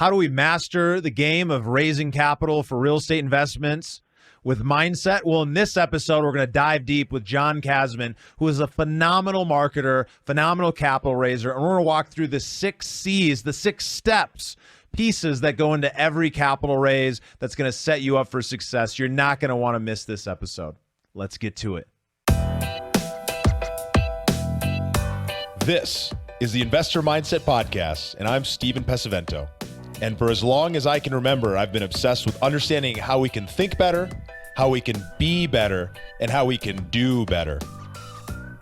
How do we master the game of raising capital for real estate investments with mindset? Well, in this episode, we're going to dive deep with John Casmon, who is a phenomenal marketer, phenomenal capital raiser. And we're going to walk through the 6 C's, the 6 steps, pieces that go into every capital raise that's going to set you up for success. You're not going to want to miss this episode. Let's get to it. This is the Investor Mindset Podcast, and I'm Steven Pesavento. And for as long as I can remember, I've been obsessed with understanding how we can think better, how we can be better, and how we can do better.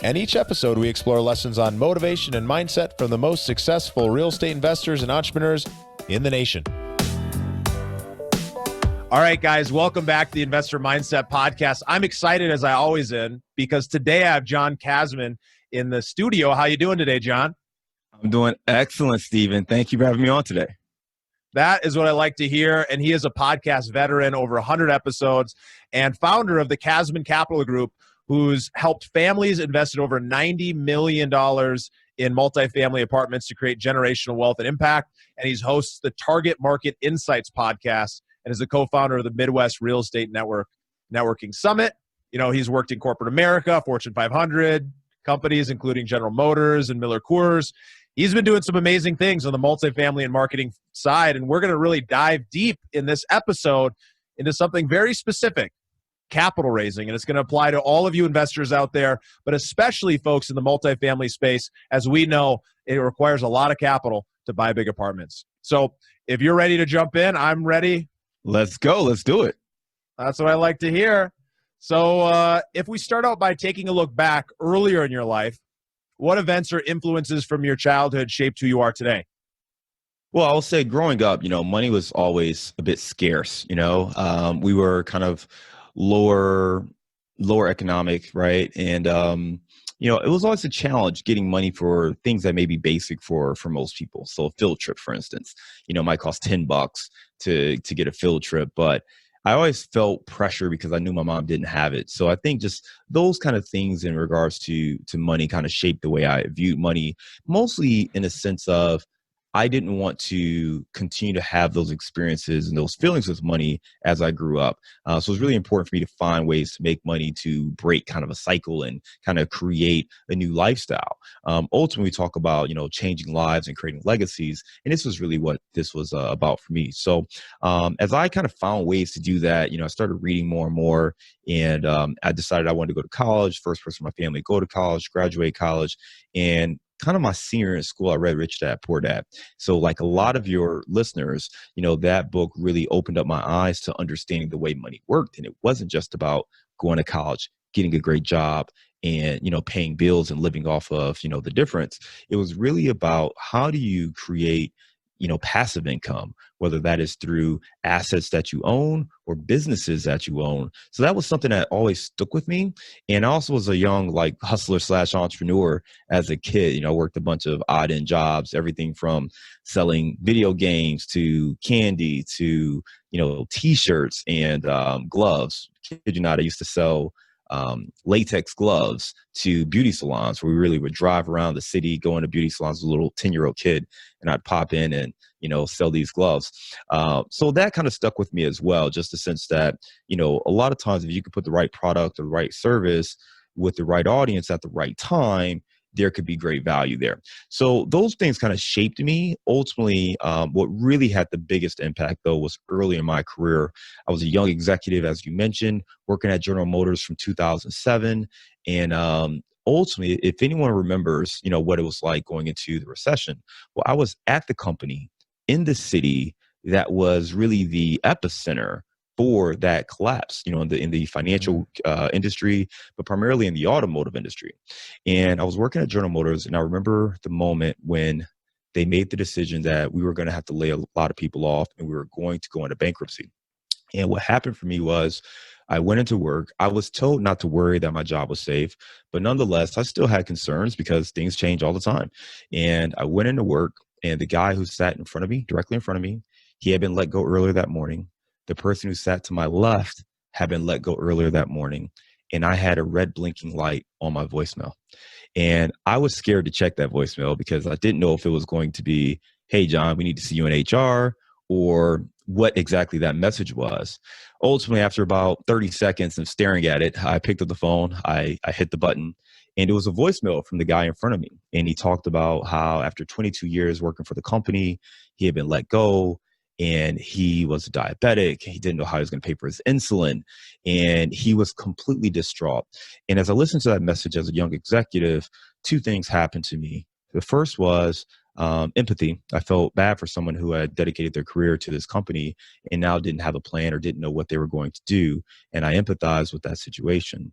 And each episode, we explore lessons on motivation and mindset from the most successful real estate investors and entrepreneurs in the nation. All right, guys, welcome back to the Investor Mindset Podcast. I'm excited, as I always am, because today I have John Casmon in the studio. How you doing today, John? I'm doing excellent, Steven. Thank you for having me on today. That is what I like to hear. And he is a podcast veteran, over 100 episodes, and founder of the Casmon Capital Group, who's helped families invested over $90 million in multifamily apartments to create generational wealth and impact. And he hosts the Target Market Insights podcast and is the co-founder of the Midwest Real Estate Networking Summit. You know, he's worked in corporate America, Fortune 500 companies, including General Motors and MillerCoors. He's been doing some amazing things on the multifamily and marketing side, and we're going to really dive deep in this episode into something very specific, capital raising, and it's going to apply to all of you investors out there, but especially folks in the multifamily space. As we know, it requires a lot of capital to buy big apartments. So if you're ready to jump in, I'm ready. Let's go. Let's do it. That's what I like to hear. So if we start out by taking a look back earlier in your life, what events or influences from your childhood shaped who you are today? Well, I will say growing up, money was always a bit scarce. We were kind of lower economic, right? And, it was always a challenge getting money for things that may be basic for most people. So a field trip, for instance, might cost $10 to get a field trip, but I always felt pressure because I knew my mom didn't have it. So I think just those kind of things in regards to money kind of shaped the way I viewed money, mostly in a sense of I didn't want to continue to have those experiences and those feelings with money as I grew up. So it was really important for me to find ways to make money to break kind of a cycle and kind of create a new lifestyle. Ultimately, we talk about, changing lives and creating legacies. And this was really what this was about for me. So as I kind of found ways to do that, I started reading more and more. And I decided I wanted to go to college, first person in my family, go to college, graduate college. And kind of my senior in school, I read Rich Dad, Poor Dad. So like a lot of your listeners, that book really opened up my eyes to understanding the way money worked. And it wasn't just about going to college, getting a great job and, paying bills and living off of, the difference. It was really about how do you create passive income, whether that is through assets that you own or businesses that you own. So that was something that always stuck with me. And I also was a young hustler / entrepreneur as a kid. I worked a bunch of odd end jobs, everything from selling video games to candy to, t-shirts and gloves. Kid you not, I used to sell latex gloves to beauty salons where we really would drive around the city, going to beauty salons as a little 10-year-old kid, and I'd pop in and, sell these gloves. So that kind of stuck with me as well, just the sense that, a lot of times if you could put the right product or the right service with the right audience at the right time, there could be great value there. So those things kind of shaped me. Ultimately, what really had the biggest impact, though, was early in my career. I was a young executive, as you mentioned, working at General Motors from 2007. And ultimately, if anyone remembers, what it was like going into the recession, well, I was at the company in the city that was really the epicenter for that collapse, in the financial industry, but primarily in the automotive industry. And I was working at General Motors, and I remember the moment when they made the decision that we were going to have to lay a lot of people off and we were going to go into bankruptcy. And what happened for me was I went into work. I was told not to worry, that my job was safe, but nonetheless, I still had concerns because things change all the time. And I went into work, and the guy who sat in front of me, directly in front of me, he had been let go earlier that morning. The person who sat to my left had been let go earlier that morning, and I had a red blinking light on my voicemail. And I was scared to check that voicemail because I didn't know if it was going to be, hey, John, we need to see you in HR, or what exactly that message was. Ultimately, after about 30 seconds of staring at it, I picked up the phone, I hit the button, and it was a voicemail from the guy in front of me. And he talked about how after 22 years working for the company, he had been let go, and he was a diabetic. He didn't know how he was going to pay for his insulin, and he was completely distraught. And as I listened to that message as a young executive, two things happened to me. The first was empathy. I felt bad for someone who had dedicated their career to this company and now didn't have a plan or didn't know what they were going to do. And I empathized with that situation.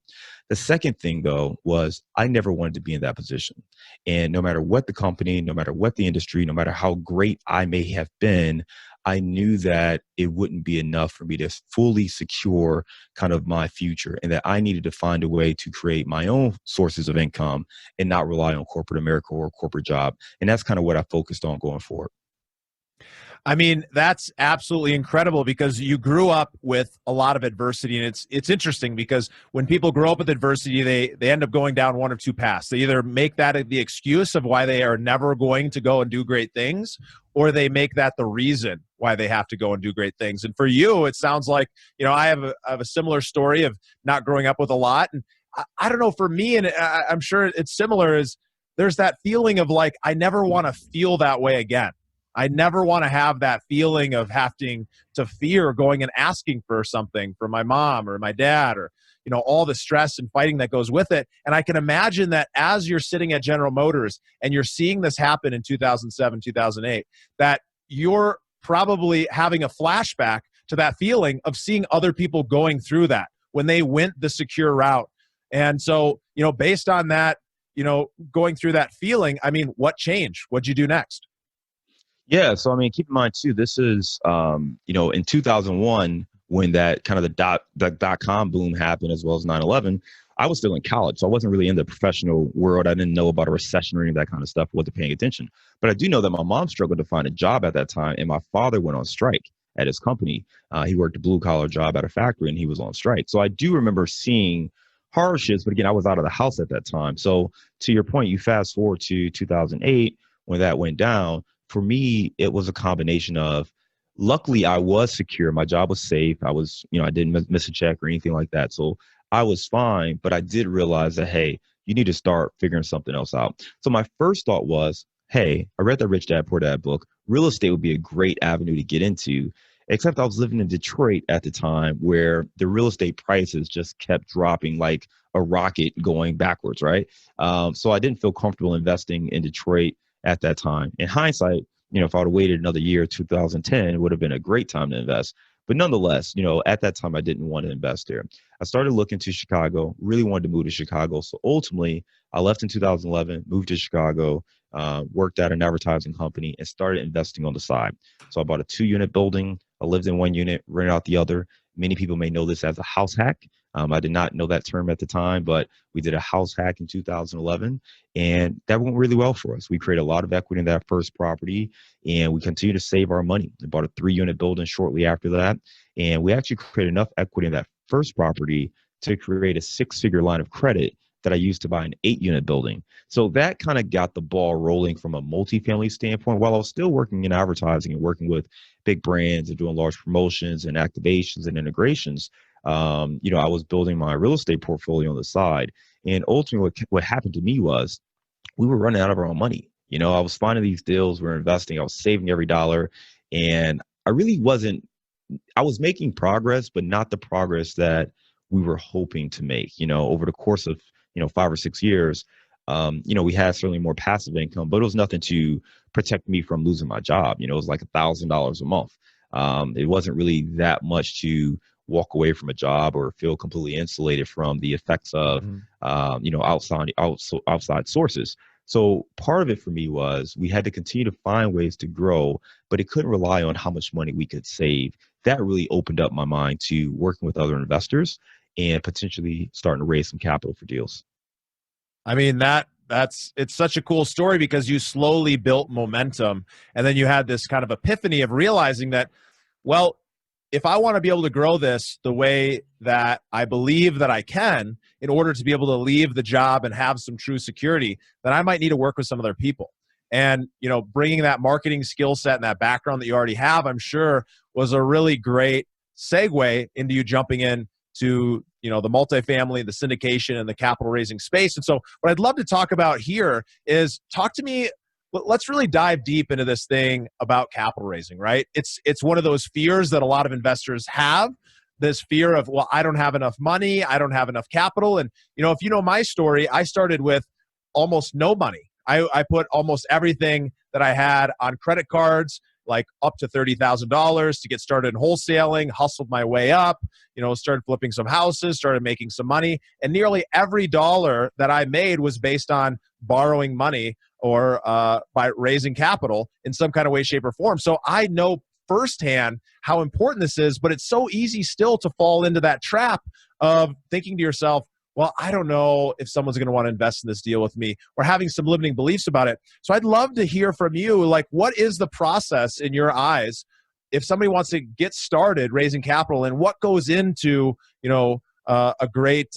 The second thing, though, was I never wanted to be in that position. And no matter what the company, no matter what the industry, no matter how great I may have been, I knew that it wouldn't be enough for me to fully secure kind of my future, and that I needed to find a way to create my own sources of income and not rely on corporate America or a corporate job. And that's kind of what I focused on going forward. I mean, that's absolutely incredible because you grew up with a lot of adversity, and it's interesting because when people grow up with adversity, they end up going down one of two paths. They either make that the excuse of why they are never going to go and do great things, or they make that the reason why they have to go and do great things. And for you, it sounds like, I have a similar story of not growing up with a lot. And I don't know, for me, and I'm sure it's similar, is there's that feeling of like, I never want to feel that way again. I never want to have that feeling of having to fear going and asking for something from my mom or my dad, or, all the stress and fighting that goes with it. And I can imagine that as you're sitting at General Motors and you're seeing this happen in 2007, 2008, that you're probably having a flashback to that feeling of seeing other people going through that when they went the secure route. And so, based on that, going through that feeling, I mean, what changed? What'd you do next? Yeah. So, I mean, keep in mind too, this is, in 2001, when that kind of the dot-com boom happened, as well as 9/11, I was still in college. So I wasn't really in the professional world. I didn't know about a recession or any of that kind of stuff. Wasn't paying attention. But I do know that my mom struggled to find a job at that time. And my father went on strike at his company. He worked a blue collar job at a factory, and he was on strike. So I do remember seeing hardships. But again, I was out of the house at that time. So to your point, you fast forward to 2008 when that went down. For me, it was a combination of, luckily I was secure. My job was safe. I was, I didn't miss a check or anything like that. So I was fine, but I did realize that, hey, you need to start figuring something else out. So my first thought was, hey, I read the Rich Dad Poor Dad book. Real estate would be a great avenue to get into, except I was living in Detroit at the time, where the real estate prices just kept dropping like a rocket going backwards, right? So I didn't feel comfortable investing in Detroit at that time. In hindsight, if I would have waited another year, 2010, it would have been a great time to invest. But nonetheless, at that time, I didn't want to invest there. I started looking to Chicago, really wanted to move to Chicago. So ultimately, I left in 2011, moved to Chicago, worked at an advertising company, and started investing on the side. So I bought a 2-unit building. I lived in one unit, rented out the other. Many people may know this as a house hack. I did not know that term at the time, but we did a house hack in 2011, and that went really well for us. We created a lot of equity in that first property, and we continued to save our money. We bought a 3-unit building shortly after that, and we actually created enough equity in that first property to create a 6-figure line of credit that I used to buy an 8-unit building. So that kind of got the ball rolling from a multifamily standpoint, while I was still working in advertising and working with big brands and doing large promotions and activations and integrations. I was building my real estate portfolio on the side. And ultimately what happened to me was we were running out of our own money. I was finding these deals, we were investing, I was saving every dollar. And I was making progress, but not the progress that we were hoping to make, over the course of, 5 or 6 years. We had certainly more passive income, but it was nothing to protect me from losing my job. It was like $1,000 a month. It wasn't really that much to walk away from a job or feel completely insulated from the effects of, outside sources. So part of it for me was we had to continue to find ways to grow, but it couldn't rely on how much money we could save. That really opened up my mind to working with other investors and potentially starting to raise some capital for deals. I mean, it's such a cool story because you slowly built momentum, and then you had this kind of epiphany of realizing that, well, if I want to be able to grow this the way that I believe that I can, in order to be able to leave the job and have some true security, then I might need to work with some other people. And, bringing that marketing skill set and that background that you already have, I'm sure was a really great segue into you jumping in to, the multifamily, the syndication, and the capital raising space. And so what I'd love to talk about here is talk to me. Let's really dive deep into this thing about capital raising, right? It's one of those fears that a lot of investors have, this fear of, well, I don't have enough money, I don't have enough capital. And, if you know my story, I started with almost no money. I put almost everything that I had on credit cards, like up to $30,000 to get started in wholesaling, hustled my way up, started flipping some houses, started making some money. And nearly every dollar that I made was based on borrowing money or by raising capital in some kind of way, shape, or form. So I know firsthand how important this is, but it's so easy still to fall into that trap of thinking to yourself, well, I don't know if someone's going to want to invest in this deal with me, or having some limiting beliefs about it. So I'd love to hear from you, like, what is the process in your eyes if somebody wants to get started raising capital, and what goes into, a great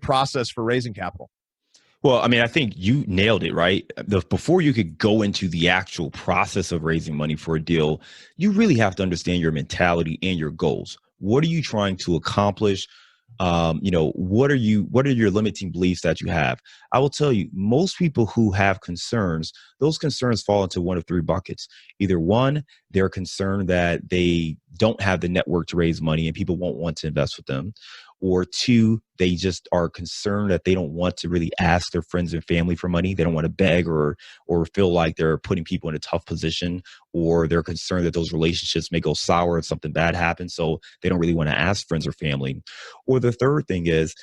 process for raising capital? Well, I think you nailed it, right? Before you could go into the actual process of raising money for a deal, you really have to understand your mentality and your goals. What are you trying to accomplish? What are your limiting beliefs that you have? I will tell you, most people who have concerns, those concerns fall into one of three buckets. Either one, they're concerned that they don't have the network to raise money and people won't want to invest with them. Or two, they just are concerned that they don't want to really ask their friends and family for money. They don't want to beg or feel like they're putting people in a tough position, or they're concerned that those relationships may go sour if something bad happens. So they don't really want to ask friends or family. Or the third thing is,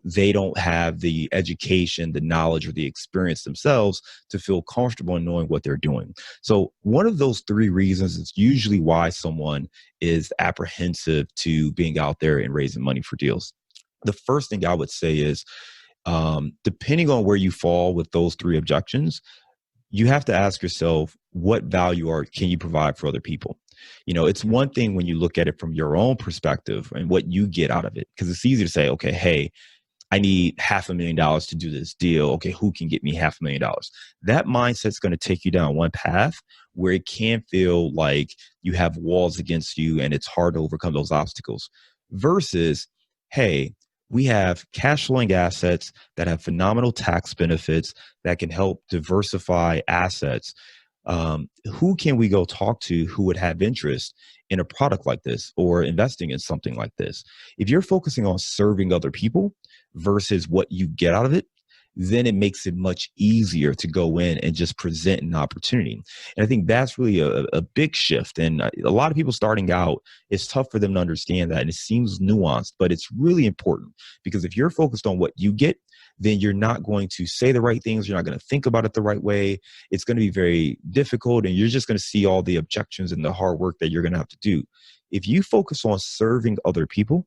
they don't have the education, the knowledge, or the experience themselves to feel comfortable in knowing what they're doing. So one of those three reasons is usually why someone is apprehensive to being out there and raising money for deals. The first thing I would say is, depending on where you fall with those three objections, you have to ask yourself, what value can you provide for other people? It's one thing when you look at it from your own perspective and what you get out of it, because it's easy to say, okay, hey, I need $500,000 to do this deal. Okay, who can get me $500,000? That mindset's going to take you down one path where it can feel like you have walls against you and it's hard to overcome those obstacles. Versus, hey, we have cash flowing assets that have phenomenal tax benefits that can help diversify assets. Who can we go talk to who would have interest in a product like this or investing in something like this? If you're focusing on serving other people versus what you get out of it, then it makes it much easier to go in and just present an opportunity. And I think that's really a big shift. And a lot of people starting out, it's tough for them to understand that. And it seems nuanced, but it's really important, because if you're focused on what you get, then you're not going to say the right things. You're not going to think about it the right way. It's going to be very difficult. And you're just going to see all the objections and the hard work that you're going to have to do. If you focus on serving other people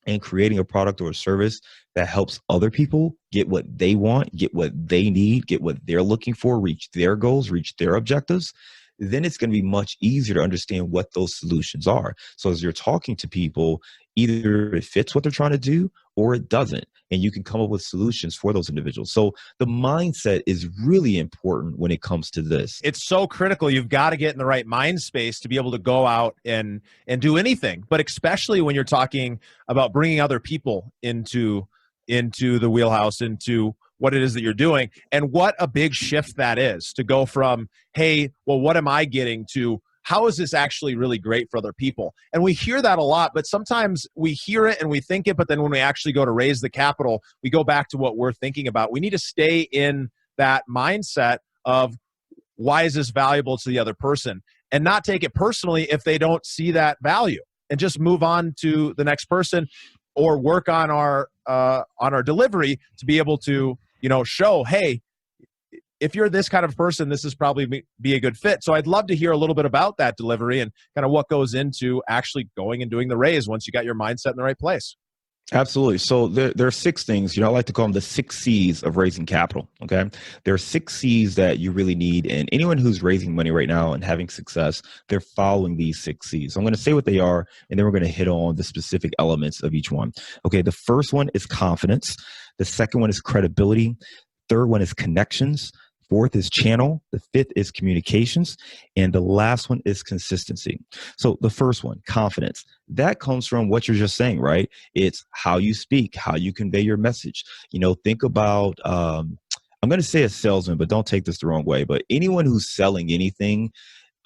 and creating a product or a service that helps other people get what they want, get what they need, get what they're looking for, reach their goals, reach their objectives, then it's going to be much easier to understand what those solutions are. So as you're talking to people, either it fits what they're trying to do or it doesn't. And you can come up with solutions for those individuals. So the mindset is really important when it comes to this. It's so critical. You've got to get in the right mind space to be able to go out and do anything, but especially when you're talking about bringing other people into the wheelhouse, into what it is that you're doing, and what a big shift that is to go from, hey, well, what am I getting, to how is this actually really great for other people? And we hear that a lot, but sometimes we hear it and we think it, but then when we actually go to raise the capital, we go back to what we're thinking about. We need to stay in that mindset of, why is this valuable to the other person? And not take it personally if they don't see that value, and just move on to the next person, or work on our delivery to be able to, show, hey, if you're this kind of person, this is probably be a good fit. So I'd love to hear a little bit about that delivery and kind of what goes into actually going and doing the raise once you got your mindset in the right place. Absolutely. So there are six things, I like to call them the 6 C's of raising capital. Okay. There are 6 C's that you really need. And anyone who's raising money right now and having success, they're following these 6 C's. So I'm going to say what they are, and then we're going to hit on the specific elements of each one. Okay. The first one is confidence. The second one is credibility. Third one is connections. fourth is channel, the fifth is communications, and the last one is consistency. So the first one, confidence, that comes from what you're just saying, right? It's how you speak, how you convey your message. Think about, I'm going to say a salesman, but don't take this the wrong way, but anyone who's selling anything,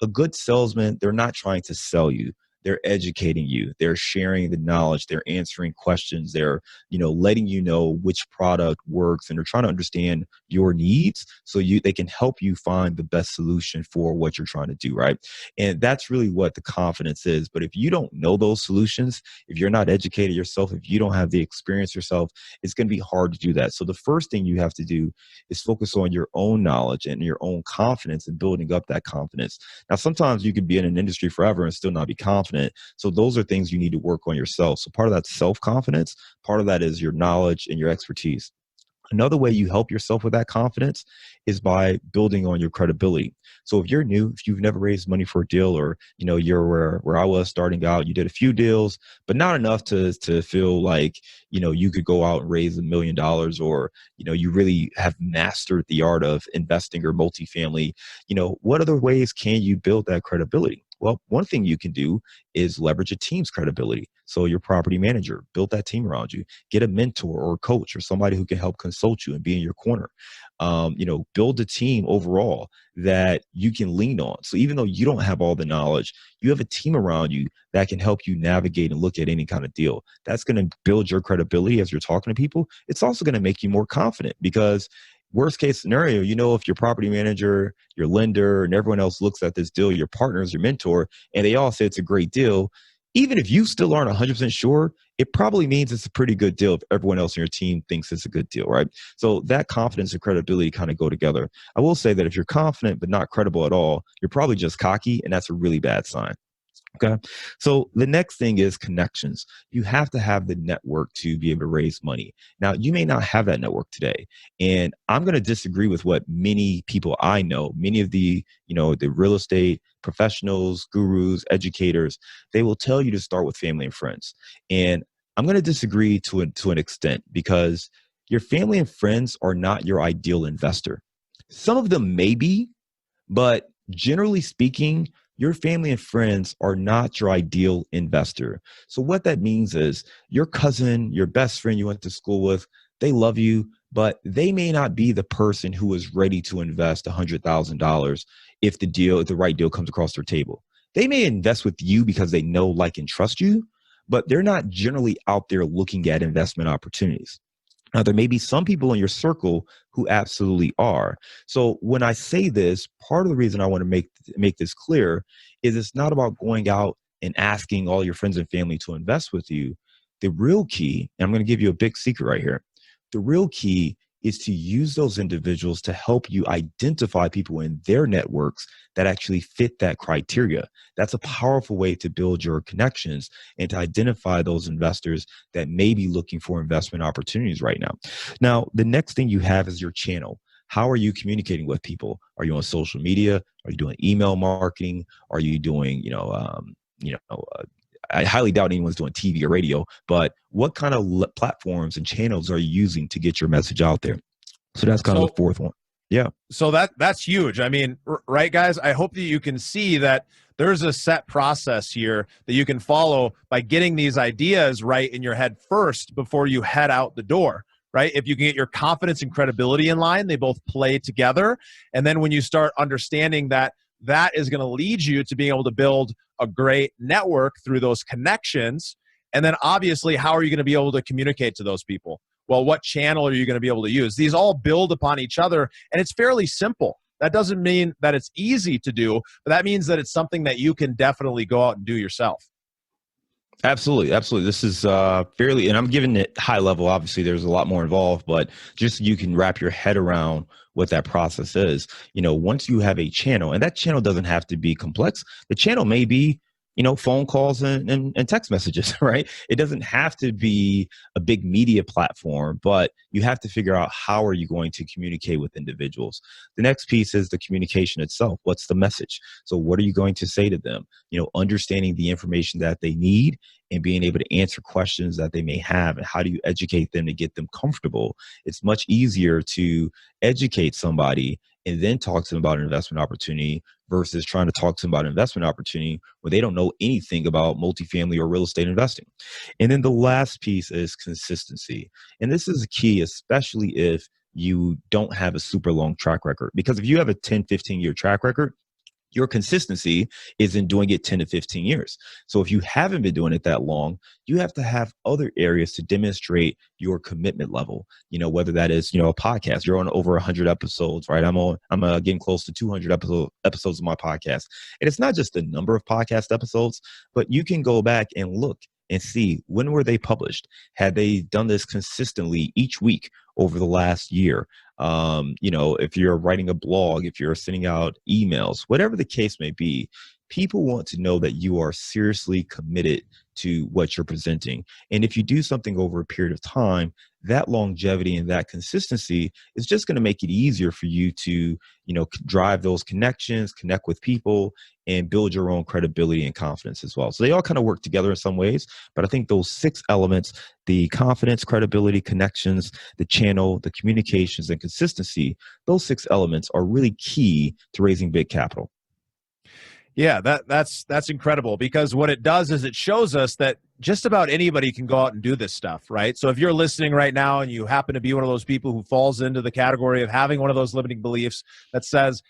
a good salesman, they're not trying to sell you. They're educating you. They're sharing the knowledge. They're answering questions. They're, letting you know which product works, and they're trying to understand your needs so they can help you find the best solution for what you're trying to do, right? And that's really what the confidence is. But if you don't know those solutions, if you're not educated yourself, if you don't have the experience yourself, it's going to be hard to do that. So the first thing you have to do is focus on your own knowledge and your own confidence and building up that confidence. Now, sometimes you could be in an industry forever and still not be confident. So those are things you need to work on yourself. So part of that's self-confidence. Part of that is your knowledge and your expertise. Another way you help yourself with that confidence is by building on your credibility. So if you're new, if you've never raised money for a deal, or you're where I was starting out, you did a few deals, but not enough to feel like you could go out and raise $1 million, or you really have mastered the art of investing or multifamily. What other ways can you build that credibility? Well, one thing you can do is leverage a team's credibility. So your property manager, build that team around you, get a mentor or a coach or somebody who can help consult you and be in your corner. Build a team overall that you can lean on. So even though you don't have all the knowledge, you have a team around you that can help you navigate and look at any kind of deal. That's going to build your credibility as you're talking to people. It's also going to make you more confident, because worst case scenario, if your property manager, your lender, and everyone else looks at this deal, your partners, your mentor, and they all say it's a great deal, even if you still aren't 100% sure, it probably means it's a pretty good deal if everyone else on your team thinks it's a good deal, right? So that confidence and credibility kind of go together. I will say that if you're confident but not credible at all, you're probably just cocky, and that's a really bad sign. Okay. So the next thing is connections. You have to have the network to be able to raise money. Now, you may not have that network today. And I'm going to disagree with what many people I know, many of the real estate professionals, gurus, educators, they will tell you to start with family and friends. And I'm going to disagree to an extent, because your family and friends are not your ideal investor. Some of them may be, but generally speaking, your family and friends are not your ideal investor. So what that means is your cousin, your best friend you went to school with, they love you, but they may not be the person who is ready to invest $100,000 if the right deal comes across their table. They may invest with you because they know, like, and trust you, but they're not generally out there looking at investment opportunities. Now, there may be some people in your circle who absolutely are. So when I say this, part of the reason I want to make this clear is it's not about going out and asking all your friends and family to invest with you. The real key, and I'm going to give you a big secret right here, the real key is to use those individuals to help you identify people in their networks that actually fit that criteria. That's a powerful way to build your connections and to identify those investors that may be looking for investment opportunities right now. Now, the next thing you have is your channel. How are you communicating with people? Are you on social media? Are you doing email marketing? Are you doing, I highly doubt anyone's doing TV or radio, but what kind of platforms and channels are you using to get your message out there? So that's kind of the fourth one. Yeah. So that's huge. I mean, right, guys? I hope that you can see that there's a set process here that you can follow by getting these ideas right in your head first before you head out the door, right? If you can get your confidence and credibility in line, they both play together. And then when you start understanding that is going to lead you to being able to build a great network through those connections. And then obviously, how are you going to be able to communicate to those people? Well, what channel are you going to be able to use? These all build upon each other, and it's fairly simple. That doesn't mean that it's easy to do, but that means that it's something that you can definitely go out and do yourself. Absolutely. Absolutely. This is fairly, and I'm giving it high level. Obviously, there's a lot more involved, but just so you can wrap your head around what that process is. Once you have a channel, and that channel doesn't have to be complex, the channel may be phone calls and text messages, right? It doesn't have to be a big media platform, but you have to figure out how are you going to communicate with individuals. The next piece is the communication itself. What's the message? So what are you going to say to them? Understanding the information that they need and being able to answer questions that they may have, and how do you educate them to get them comfortable? It's much easier to educate somebody and then talk to them about an investment opportunity versus trying to talk to them about an investment opportunity where they don't know anything about multifamily or real estate investing. And then the last piece is consistency. And this is key, especially if you don't have a super long track record. Because if you have a 10, 15-year track record, your consistency is in doing it 10 to 15 years. So if you haven't been doing it that long, you have to have other areas to demonstrate your commitment level. Whether that is, a podcast, you're on over 100 episodes, right? I'm getting close to 200 episodes of my podcast. And it's not just the number of podcast episodes, but you can go back and look and see when were they published. Had they done this consistently each week over the last year? If you're writing a blog, if you're sending out emails, whatever the case may be, people want to know that you are seriously committed to what you're presenting. And if you do something over a period of time, that longevity and that consistency is just going to make it easier for you to, drive those connections, connect with people, and build your own credibility and confidence as well. So they all kind of work together in some ways, but I think those 6 elements, the confidence, credibility, connections, the channel, the communications, and consistency, those 6 elements are really key to raising big capital. Yeah, that's incredible, because what it does is it shows us that just about anybody can go out and do this stuff, right? So if you're listening right now and you happen to be one of those people who falls into the category of having one of those limiting beliefs that says,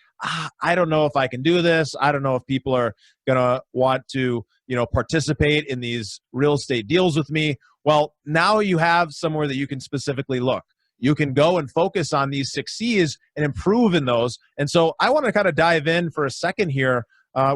I don't know if I can do this. I don't know if people are going to want to, participate in these real estate deals with me. Well, now you have somewhere that you can specifically look. You can go and focus on these 6 C's and improve in those. And so I want to kind of dive in for a second here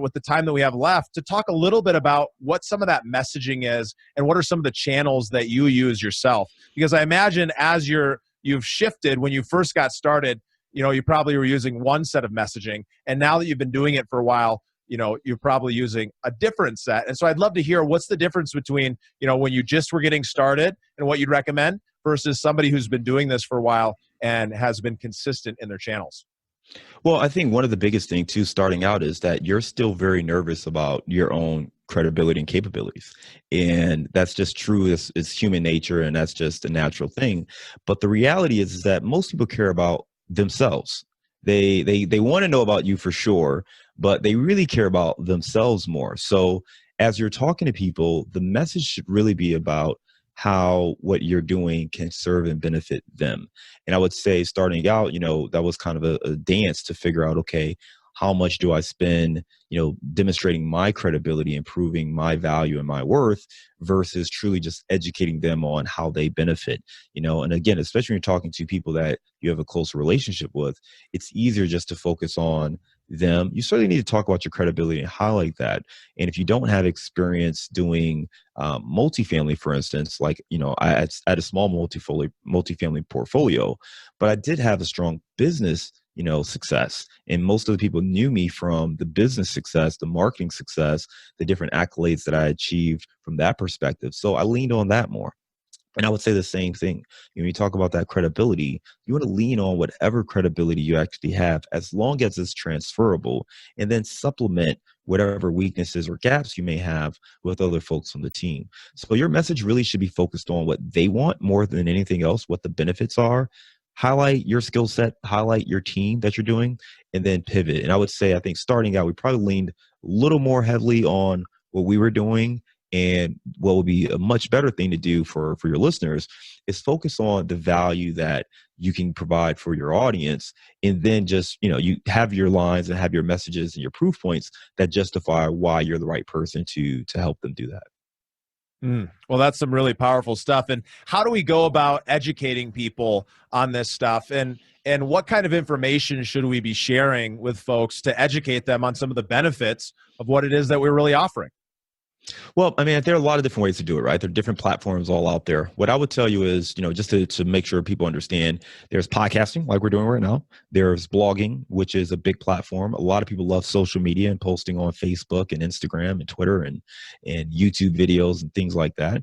with the time that we have left to talk a little bit about what some of that messaging is and what are some of the channels that you use yourself. Because I imagine as you've shifted, when you first got started, you probably were using one set of messaging. And now that you've been doing it for a while, you're probably using a different set. And so I'd love to hear what's the difference between, when you just were getting started and what you'd recommend versus somebody who's been doing this for a while and has been consistent in their channels. Well, I think one of the biggest things too, starting out, is that you're still very nervous about your own credibility and capabilities. And that's just true. It's human nature, and that's just a natural thing. But the reality is that most people care about themselves. They want to know about you for sure, but they really care about themselves more. So as you're talking to people, the message should really be about how what you're doing can serve and benefit them. And I would say starting out, that was kind of a dance to figure out, okay, how much do I spend, demonstrating my credibility, improving my value and my worth versus truly just educating them on how they benefit, and again, especially when you're talking to people that you have a close relationship with, it's easier just to focus on them. You certainly need to talk about your credibility and highlight that. And if you don't have experience doing multifamily, for instance, like, I had a small multifamily portfolio, but I did have a strong business success. And most of the people knew me from the business success, the marketing success, the different accolades that I achieved from that perspective. So I leaned on that more. And I would say the same thing. When you talk about that credibility, you want to lean on whatever credibility you actually have, as long as it's transferable, and then supplement whatever weaknesses or gaps you may have with other folks on the team. So your message really should be focused on what they want more than anything else, what the benefits are. Highlight your skill set, highlight your team that you're doing, and then pivot. And I would say, I think starting out, we probably leaned a little more heavily on what we were doing. And what would be a much better thing to do for your listeners is focus on the value that you can provide for your audience. And then just, you have your lines and have your messages and your proof points that justify why you're the right person to help them do that. Well, that's some really powerful stuff. And how do we go about educating people on this stuff? And what kind of information should we be sharing with folks to educate them on some of the benefits of what it is that we're really offering? Well, I mean, there are a lot of different ways to do it, right? There are different platforms all out there. What I would tell you is, just to make sure people understand, there's podcasting like we're doing right now. There's blogging, which is a big platform. A lot of people love social media and posting on Facebook and Instagram and Twitter and YouTube videos and things like that.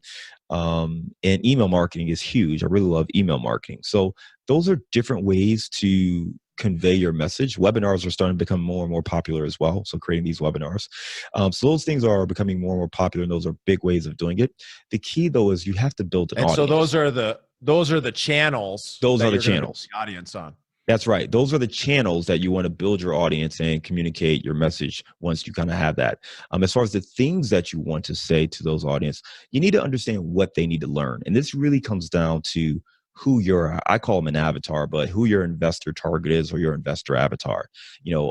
And email marketing is huge. I really love email marketing. So those are different ways to convey your message. Webinars are starting to become more and more popular as well. So creating these webinars. So those things are becoming more and more popular, and those are big ways of doing it. The key though is you have to build an audience. So those are the channels. Those are the channels. The audience on. That's right. Those are the channels that you want to build your audience and communicate your message once you kind of have that. As far as the things that you want to say to those audience, you need to understand what they need to learn. And this really comes down to who your, I call them an avatar, but who your investor target is, or your investor avatar.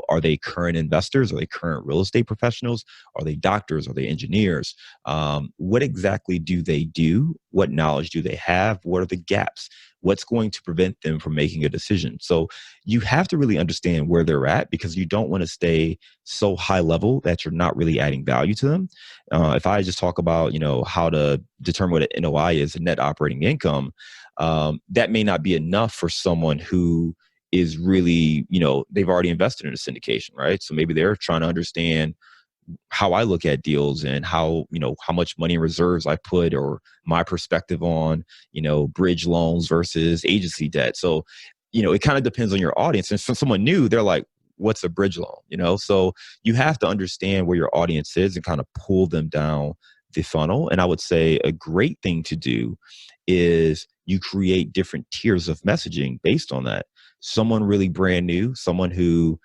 Are they current investors? Are they current real estate professionals? Are they doctors? Are they engineers? What exactly do they do? What knowledge do they have? What are the gaps? What's going to prevent them from making a decision? So you have to really understand where they're at, because you don't want to stay so high level that you're not really adding value to them. If I just talk about, how to determine what an NOI is, a net operating income, that may not be enough for someone who is really, they've already invested in a syndication, right? So maybe they're trying to understand how I look at deals and how much money in reserves I put, or my perspective on, bridge loans versus agency debt. So, it kind of depends on your audience. And for someone new, they're like, what's a bridge loan? So you have to understand where your audience is and kind of pull them down the funnel. And I would say a great thing to do is you create different tiers of messaging based on that. Someone really brand new, someone who,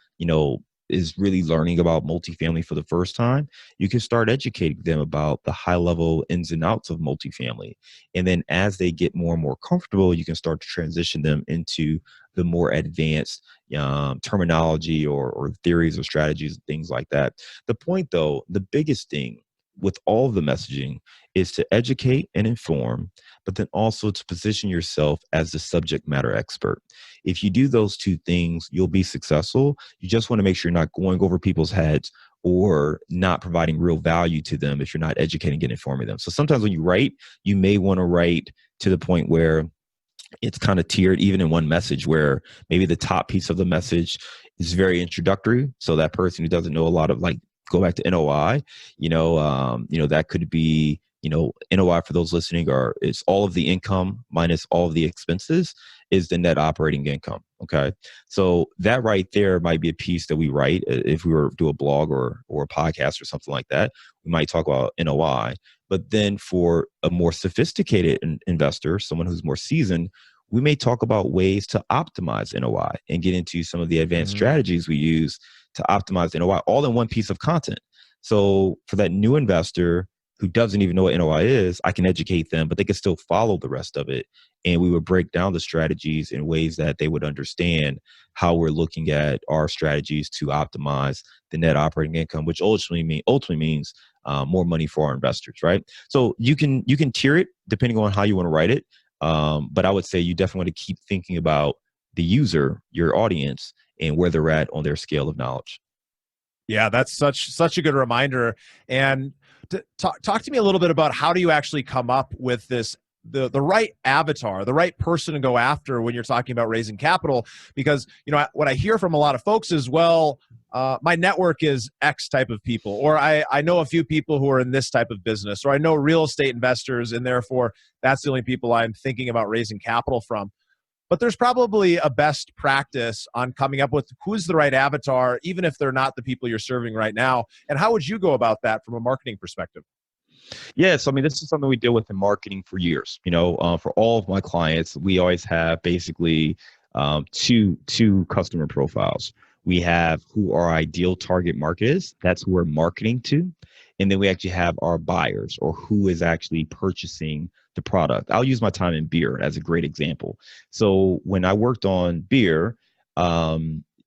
is really learning about multifamily for the first time, you can start educating them about the high level ins and outs of multifamily. And then as they get more and more comfortable, you can start to transition them into the more advanced terminology or theories or strategies, things like that. The point though, the biggest thing with all of the messaging is to educate and inform, but then also to position yourself as the subject matter expert. If you do those two things, you'll be successful. You just want to make sure you're not going over people's heads or not providing real value to them if you're not educating and informing them. So sometimes when you write, you may want to write to the point where it's kind of tiered, even in one message, where maybe the top piece of the message is very introductory. So that person who doesn't know a lot of, like, go back to NOI, that could be, NOI for those listening, or it's all of the income minus all of the expenses is the net operating income. Okay. So that right there might be a piece that we write. If we were to do a blog or a podcast or something like that, we might talk about NOI. But then for a more sophisticated investor, someone who's more seasoned, we may talk about ways to optimize NOI and get into some of the advanced strategies we use to optimize NOI, all in one piece of content. So for that new investor who doesn't even know what NOI is, I can educate them, but they can still follow the rest of it. And we would break down the strategies in ways that they would understand how we're looking at our strategies to optimize the net operating income, which ultimately means more money for our investors, right? So you can tier it depending on how you want to write it. But I would say you definitely want to keep thinking about the user, your audience, and where they're at on their scale of knowledge. Yeah, that's such a good reminder. And talk to me a little bit about, how do you actually come up with this, the right avatar, the right person to go after when you're talking about raising capital? Because what I hear from a lot of folks is, well, my network is X type of people, or I know a few people who are in this type of business, or I know real estate investors, and therefore that's the only people I'm thinking about raising capital from. But there's probably a best practice on coming up with who's the right avatar, even if they're not the people you're serving right now. And how would you go about that from a marketing perspective? Yes, I mean, this is something we deal with in marketing for years. For all of my clients, we always have basically two customer profiles. We have who our ideal target market is. That's who we're marketing to. And then we actually have our buyers, or who is actually purchasing the product. I'll use my time in beer as a great example. So when I worked on beer,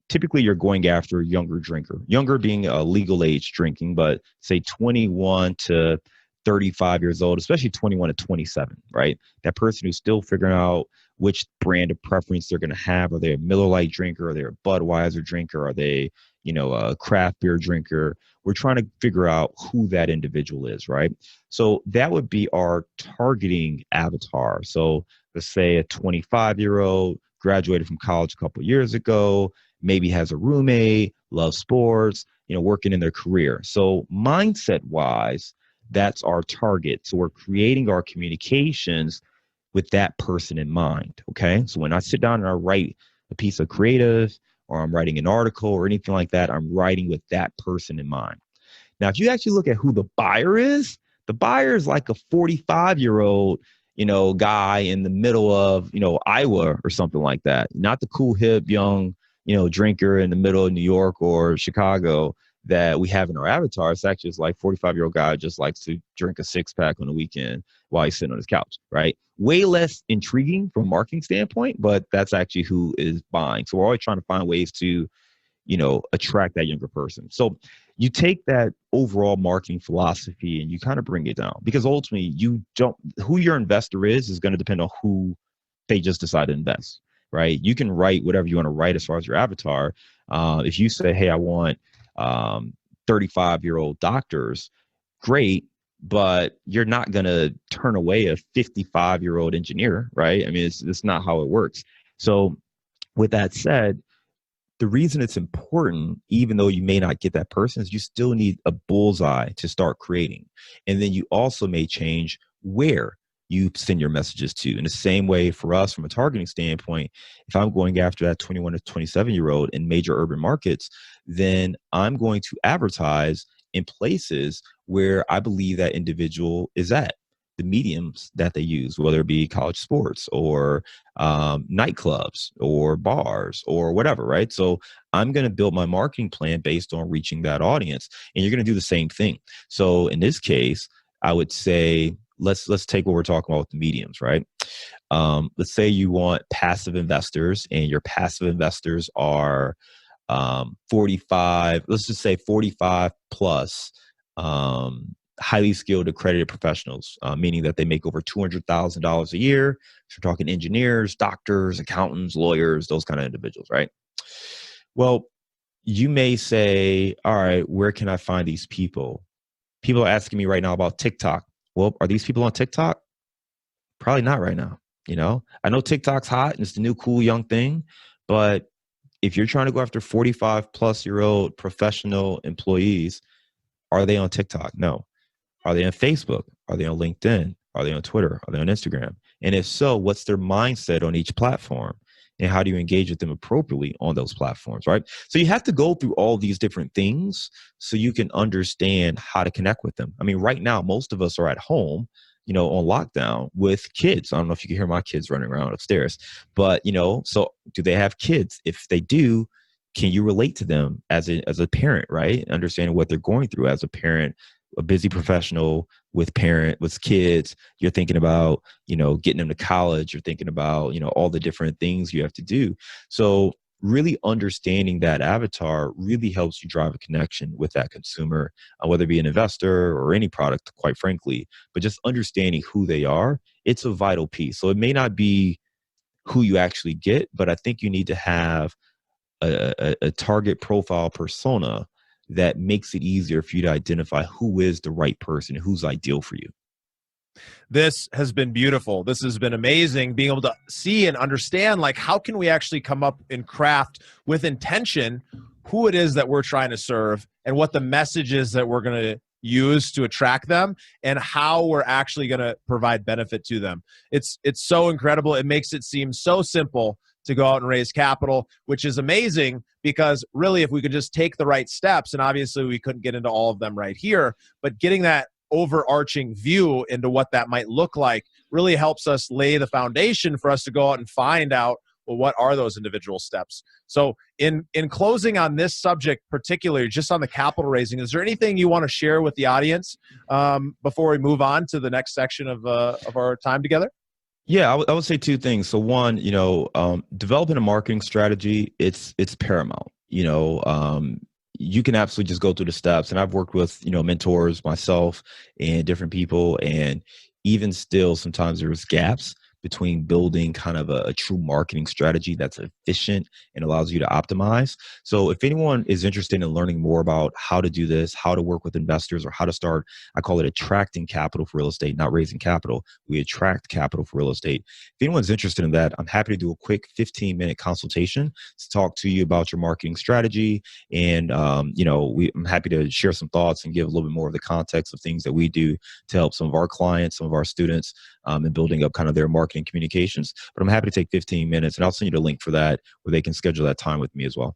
typically you're going after a younger drinker, younger being a legal age drinking, but say 21 to 35 years old, especially 21 to 27, right? That person who's still figuring out which brand of preference they're going to have. Are they a Miller Lite drinker? Are they a Budweiser drinker? Are they, a craft beer drinker? We're trying to figure out who that individual is, right? So that would be our targeting avatar. So let's say a 25-year-old graduated from college a couple of years ago, maybe has a roommate, loves sports, working in their career. So mindset-wise, that's our target. So we're creating our communications with that person in mind, okay? So when I sit down and I write a piece of creative, or I'm writing an article or anything like that, I'm writing with that person in mind. Now, if you actually look at who the buyer is like a 45-year-old, guy in the middle of, Iowa or something like that. Not the cool, hip, young, drinker in the middle of New York or Chicago that we have in our avatar. It's actually just like 45-year-old guy just likes to drink a 6-pack on the weekend while he's sitting on his couch, right? Way less intriguing from a marketing standpoint, but that's actually who is buying. So we're always trying to find ways to, attract that younger person. So you take that overall marketing philosophy and you kind of bring it down, because ultimately who your investor is going to depend on who they just decide to invest, right? You can write whatever you want to write as far as your avatar. If you say, hey, I want 35-year-old doctors, great, but you're not going to turn away a 55-year-old engineer, right? I mean, it's not how it works. So with that said, the reason it's important, even though you may not get that person, is you still need a bullseye to start creating. And then you also may change where you send your messages to. In the same way for us, from a targeting standpoint, if I'm going after that 21 to 27-year-old in major urban markets, then I'm going to advertise in places where I believe that individual is at. The mediums that they use, whether it be college sports or nightclubs or bars or whatever, right? So I'm going to build my marketing plan based on reaching that audience, and you're going to do the same thing. So in this case, I would say let's take what we're talking about with the mediums, right? Let's say you want passive investors, and your passive investors are 45. Let's just say 45 plus. Highly skilled accredited professionals, meaning that they make over $200,000 a year. So we're talking engineers, doctors, accountants, lawyers, those kind of individuals, right? Well, you may say, all right, where can I find these people? People are asking me right now about TikTok. Well, are these people on TikTok? Probably not right now. I know TikTok's hot and it's the new cool young thing, but if you're trying to go after 45-plus-year-old professional employees, are they on TikTok? No. Are they on Facebook? Are they on LinkedIn? Are they on Twitter? Are they on Instagram? And if so, what's their mindset on each platform? And how do you engage with them appropriately on those platforms, right? So you have to go through all these different things so you can understand how to connect with them. I mean, right now, most of us are at home, on lockdown with kids. I don't know if you can hear my kids running around upstairs, but, so do they have kids? If they do, can you relate to them as a parent, right? Understanding what they're going through as a parent, a busy professional with kids. You're thinking about, getting them to college. You're thinking about, all the different things you have to do. So really understanding that avatar really helps you drive a connection with that consumer, whether it be an investor or any product, quite frankly, but just understanding who they are. It's a vital piece. So it may not be who you actually get, but I think you need to have a target profile persona that makes it easier for you to identify who is the right person, who's ideal for you. This has been beautiful. This has been amazing, being able to see and understand, like, how can we actually come up and craft with intention who it is that we're trying to serve and what the message is that we're going to use to attract them and how we're actually going to provide benefit to them. It's so incredible. It makes it seem so simple to go out and raise capital, which is amazing, because really, if we could just take the right steps, and obviously we couldn't get into all of them right here, but getting that overarching view into what that might look like really helps us lay the foundation for us to go out and find out, well, what are those individual steps? So in closing on this subject, particularly just on the capital raising, is there anything you want to share with the audience before we move on to the next section of our time together? Yeah, I would say two things. So one, developing a marketing strategy, it's paramount. You can absolutely just go through the steps. And I've worked with, mentors myself and different people. And even still, sometimes there's gaps between building kind of a true marketing strategy that's efficient and allows you to optimize. So if anyone is interested in learning more about how to do this, how to work with investors, or how to start, I call it attracting capital for real estate, not raising capital. We attract capital for real estate. If anyone's interested in that, I'm happy to do a quick 15-minute consultation to talk to you about your marketing strategy. And, I'm happy to share some thoughts and give a little bit more of the context of things that we do to help some of our clients, some of our students, in building up kind of their marketing communications. But I'm happy to take 15 minutes, and I'll send you the link for that where they can schedule that time with me as well.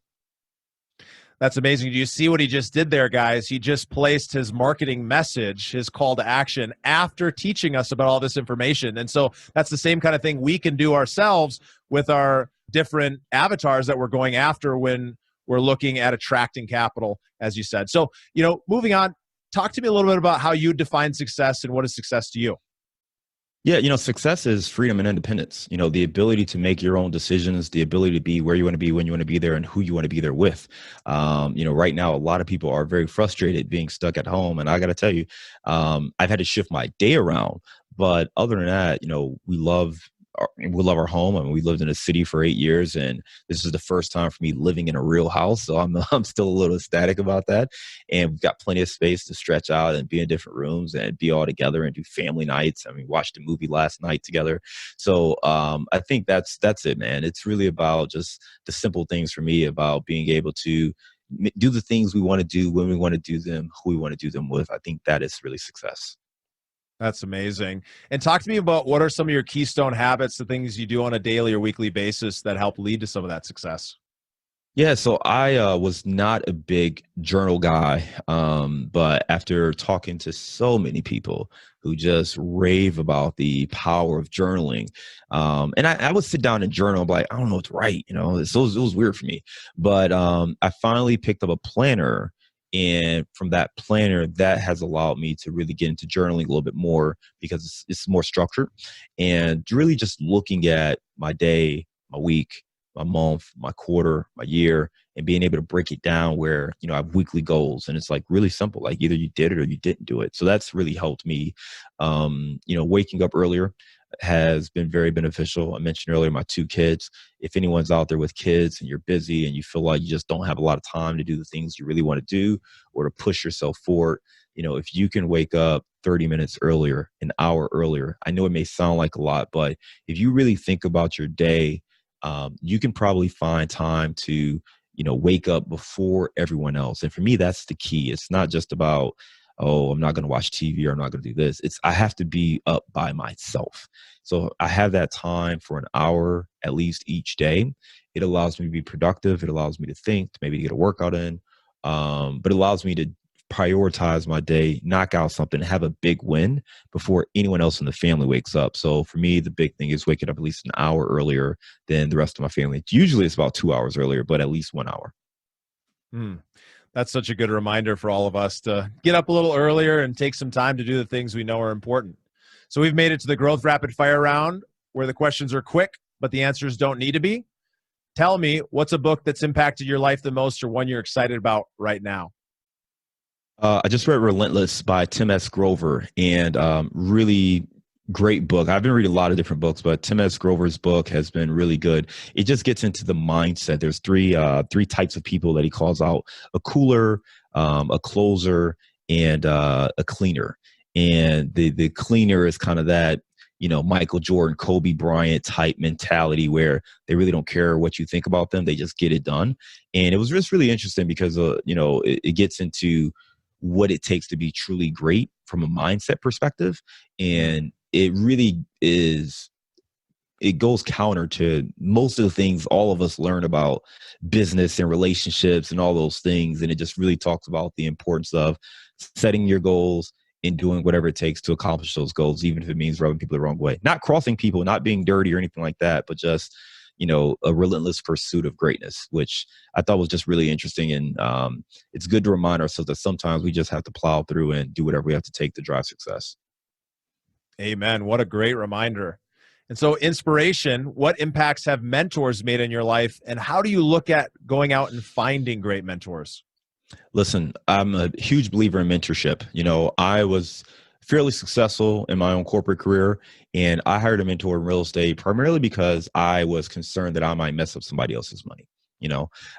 That's amazing. Do you see what he just did there, guys? He just placed his marketing message, his call to action, after teaching us about all this information. And so that's the same kind of thing we can do ourselves with our different avatars that we're going after when we're looking at attracting capital, as you said. So, moving on, talk to me a little bit about how you define success and what is success to you. Yeah, success is freedom and independence. The ability to make your own decisions, the ability to be where you want to be, when you want to be there, and who you want to be there with. Right now, a lot of people are very frustrated being stuck at home. And I got to tell you, I've had to shift my day around. But other than that, we love our home. I mean, we lived in a city for 8 years, and this is the first time for me living in a real house. So I'm still a little ecstatic about that. And we've got plenty of space to stretch out and be in different rooms and be all together and do family nights. I mean, watched a movie last night together. So I think that's it, man. It's really about just the simple things for me, about being able to do the things we want to do, when we want to do them, who we want to do them with. I think that is really success. That's amazing. And talk to me about what are some of your keystone habits, the things you do on a daily or weekly basis that help lead to some of that success? Yeah, so I was not a big journal guy, but after talking to so many people who just rave about the power of journaling, and I would sit down and journal, but I don't know what to write, so it was weird for me. But I finally picked up a planner, and from that planner, that has allowed me to really get into journaling a little bit more, because it's more structured, and really just looking at my day, my week, my month, my quarter, my year, and being able to break it down where, I have weekly goals, and it's like really simple, like either you did it or you didn't do it. So that's really helped me. Waking up earlier has been very beneficial. I mentioned earlier my 2 kids. If anyone's out there with kids and you're busy and you feel like you just don't have a lot of time to do the things you really want to do or to push yourself forward, if you can wake up 30 minutes earlier, an hour earlier, I know it may sound like a lot, but if you really think about your day, you can probably find time to, wake up before everyone else. And for me, that's the key. It's not just about, oh, I'm not going to watch TV or I'm not going to do this. I have to be up by myself. So I have that time for an hour at least each day. It allows me to be productive. It allows me to think, to maybe get a workout in. But it allows me to prioritize my day, knock out something, have a big win before anyone else in the family wakes up. So for me, the big thing is waking up at least an hour earlier than the rest of my family. Usually it's about 2 hours earlier, but at least 1 hour. That's such a good reminder for all of us to get up a little earlier and take some time to do the things we know are important. So we've made it to the growth rapid fire round, where the questions are quick, but the answers don't need to be. Tell me, what's a book that's impacted your life the most, or one you're excited about right now? I just read Relentless by Tim S. Grover, and really great book. I've been reading a lot of different books, but Tim S. Grover's book has been really good. It just gets into the mindset. There's three types of people that he calls out: a cooler, a closer, and a cleaner. And the cleaner is kind of that, Michael Jordan, Kobe Bryant type mentality, where they really don't care what you think about them. They just get it done. And it was just really interesting because, it gets into what it takes to be truly great from a mindset perspective. And it really is, it goes counter to most of the things all of us learn about business and relationships and all those things. And it just really talks about the importance of setting your goals and doing whatever it takes to accomplish those goals, even if it means rubbing people the wrong way, not crossing people, not being dirty or anything like that, but just, a relentless pursuit of greatness, which I thought was just really interesting. And it's good to remind ourselves that sometimes we just have to plow through and do whatever we have to take to drive success. Amen. What a great reminder. And so, inspiration, what impacts have mentors made in your life, and how do you look at going out and finding great mentors? Listen, I'm a huge believer in mentorship. I was fairly successful in my own corporate career, and I hired a mentor in real estate primarily because I was concerned that I might mess up somebody else's money.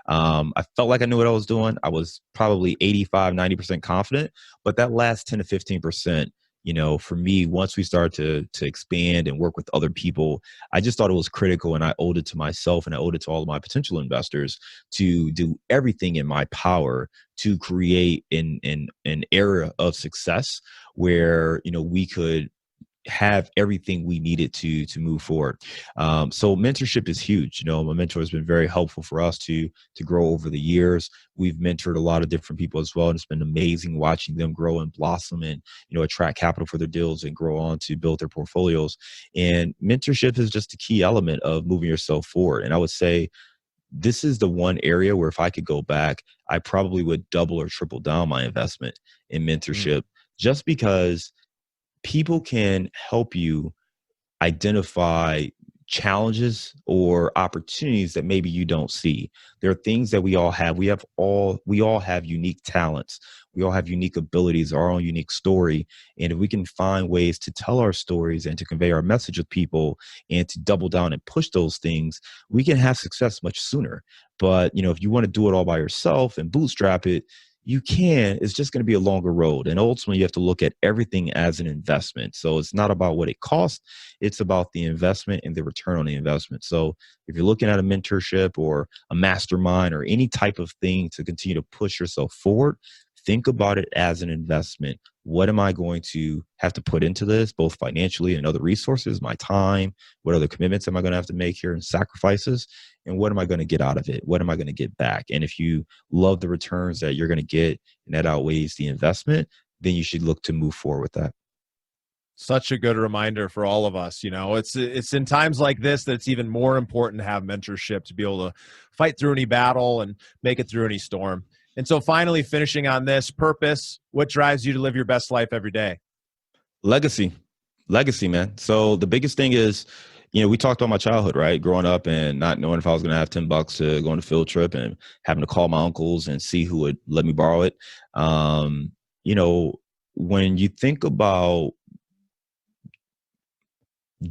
I felt like I knew what I was doing. I was probably 85, 90% confident, but that last 10 to 15%, for me, once we started to expand and work with other people, I just thought it was critical, and I owed it to myself and I owed it to all of my potential investors to do everything in my power to create an era of success where, we could have everything we needed to move forward. So mentorship is huge. My mentor has been very helpful for us to grow over the years. We've mentored a lot of different people as well, and it's been amazing watching them grow and blossom and attract capital for their deals and grow on to build their portfolios. And mentorship is just a key element of moving yourself forward. And I would say this is the one area where if I could go back, I probably would double or triple down my investment in mentorship, just because people can help you identify challenges or opportunities that maybe you don't see. There are things that we all have. We all have unique talents. We all have unique abilities, our own unique story. And if we can find ways to tell our stories and to convey our message with people and to double down and push those things, we can have success much sooner. But, if you want to do it all by yourself and bootstrap it, you can. It's just going to be a longer road. And ultimately, you have to look at everything as an investment. So it's not about what it costs. It's about the investment and the return on the investment. So if you're looking at a mentorship or a mastermind or any type of thing to continue to push yourself forward, think about it as an investment. What am I going to have to put into this, both financially and other resources, my time? What other commitments am I going to have to make here and sacrifices? And what am I going to get out of it? What am I going to get back? And if you love the returns that you're going to get and that outweighs the investment, then you should look to move forward with that. Such a good reminder for all of us. It's in times like this that it's even more important to have mentorship to be able to fight through any battle and make it through any storm. And so finally, finishing on this purpose, what drives you to live your best life every day? Legacy, man. So the biggest thing is, we talked about my childhood, right? Growing up and not knowing if I was going to have $10 to go on a field trip and having to call my uncles and see who would let me borrow it. When you think about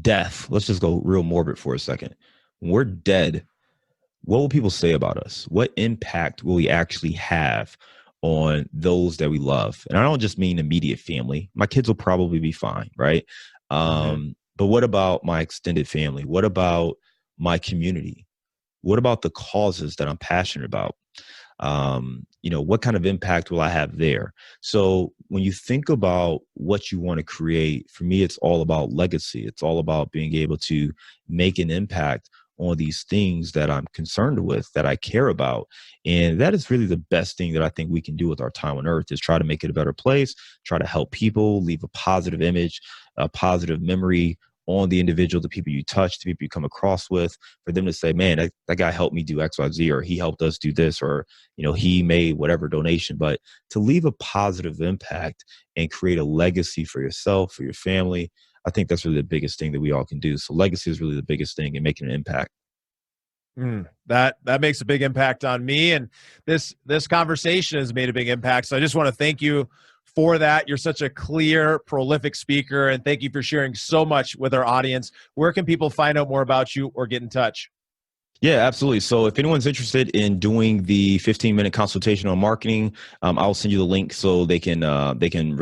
death, let's just go real morbid for a second. When we're dead, what will people say about us? What impact will we actually have on those that we love? And I don't just mean immediate family. My kids will probably be fine, right? But what about my extended family? What about my community? What about the causes that I'm passionate about? What kind of impact will I have there? So when you think about what you want to create, for me, it's all about legacy. It's all about being able to make an impact on these things that I'm concerned with, that I care about. And that is really the best thing that I think we can do with our time on earth, is try to make it a better place, try to help people, leave a positive image, a positive memory on the individual, the people you touch, the people you come across with, for them to say, man, that guy helped me do X, Y, Z, or he helped us do this, or, he made whatever donation. But to leave a positive impact and create a legacy for yourself, for your family, I think that's really the biggest thing that we all can do. So legacy is really the biggest thing in making an impact. That makes a big impact on me. And this conversation has made a big impact. So I just want to thank you for that. You're such a clear, prolific speaker. And thank you for sharing so much with our audience. Where can people find out more about you or get in touch? Yeah, absolutely. So if anyone's interested in doing the 15-minute consultation on marketing, I'll send you the link so they can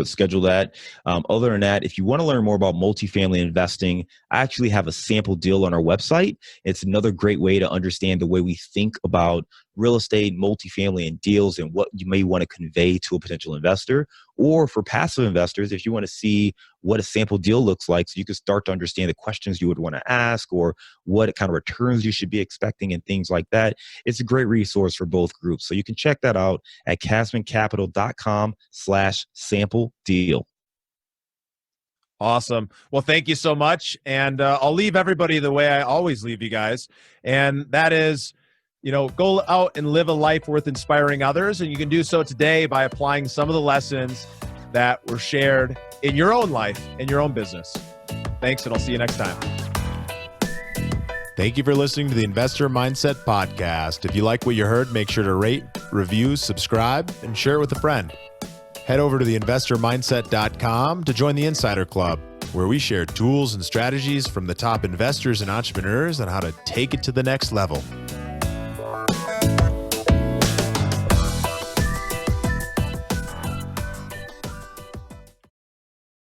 schedule that. Other than that, if you want to learn more about multifamily investing, I actually have a sample deal on our website. It's another great way to understand the way we think about real estate, multifamily, and deals, and what you may want to convey to a potential investor. Or for passive investors, if you want to see what a sample deal looks like, so you can start to understand the questions you would want to ask, or what kind of returns you should be expecting and things like that, it's a great resource for both groups. So you can check that out at casmoncapital.com/sample deal. Awesome. Well, thank you so much. And I'll leave everybody the way I always leave you guys. And that is, go out and live a life worth inspiring others. And you can do so today by applying some of the lessons that were shared in your own life and your own business. Thanks, and I'll see you next time. Thank you for listening to the Investor Mindset Podcast. If you like what you heard, make sure to rate, review, subscribe, and share it with a friend. Head over to theinvestormindset.com to join the Insider Club, where we share tools and strategies from the top investors and entrepreneurs on how to take it to the next level.